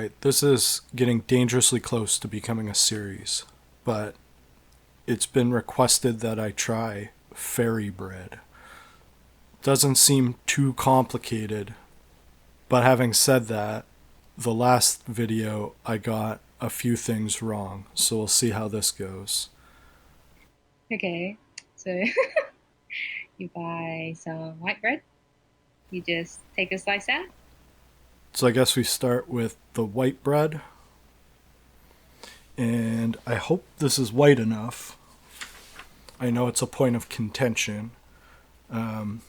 Alright, this is getting dangerously close to becoming a series, but it's been requested that I try fairy bread. Doesn't seem too complicated, but having said that, the last video I got a few things wrong, so we'll see how this goes. Okay, so you buy some white bread. You just take a slice out. So I guess we start with the white bread, and I hope this is white enough. I know it's a point of contention. You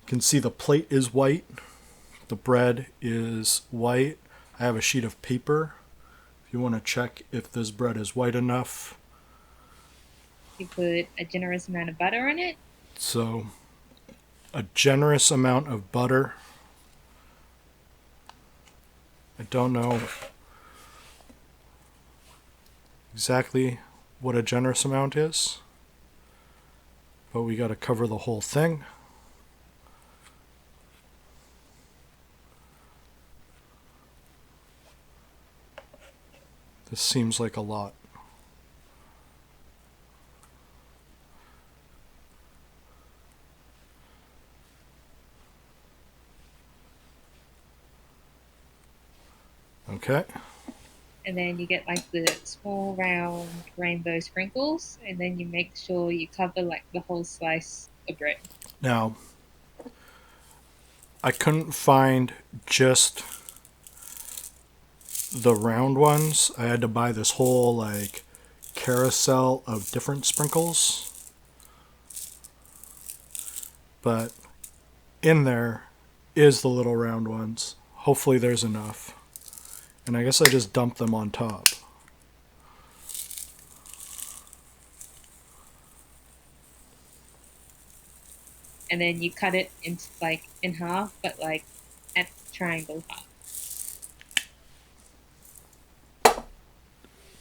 can see the plate is white, the bread is white. I have a sheet of paper if you want to check if this bread is white enough. You put a generous amount of butter on it. So, a generous amount of butter. I don't know exactly what a generous amount is, but we got to cover the whole thing. This seems like a lot. Okay. And then you get like the small round rainbow sprinkles, and then you make sure you cover like the whole slice of bread. Now, I couldn't find just the round ones. I had to buy this whole like carousel of different sprinkles. But in there is the little round ones. Hopefully there's enough. And I guess I just dump them on top. And then you cut it into like in half, but like at triangle half.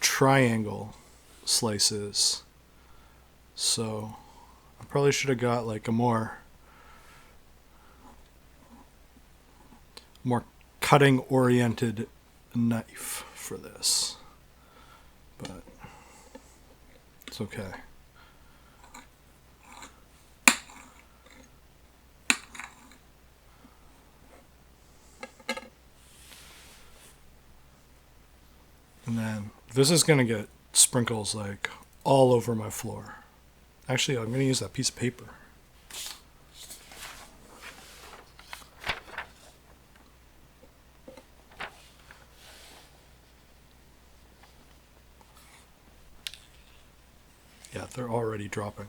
Triangle slices. So I probably should have got like a more cutting oriented knife for this. But it's okay. And then this is going to get sprinkles like all over my floor. Actually, I'm going to use that piece of paper. Yeah, they're already dropping.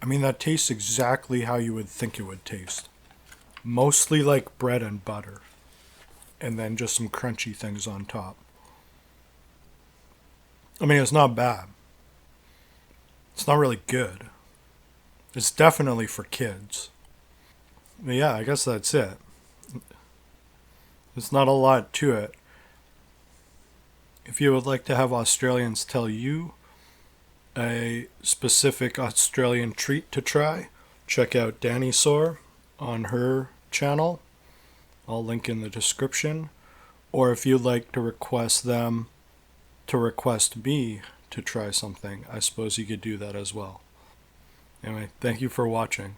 I mean, that tastes exactly how you would think it would taste. Mostly like bread and butter. And then just some crunchy things on top. I mean, it's not bad. It's not really good. It's definitely for kids. But yeah, I guess that's it. There's not a lot to it. If you would like to have Australians tell you a specific Australian treat to try, check out Dani and Sarah on her channel. I'll link in the description. Or if you'd like to request them to request me to try something, I suppose you could do that as well. Anyway, thank you for watching.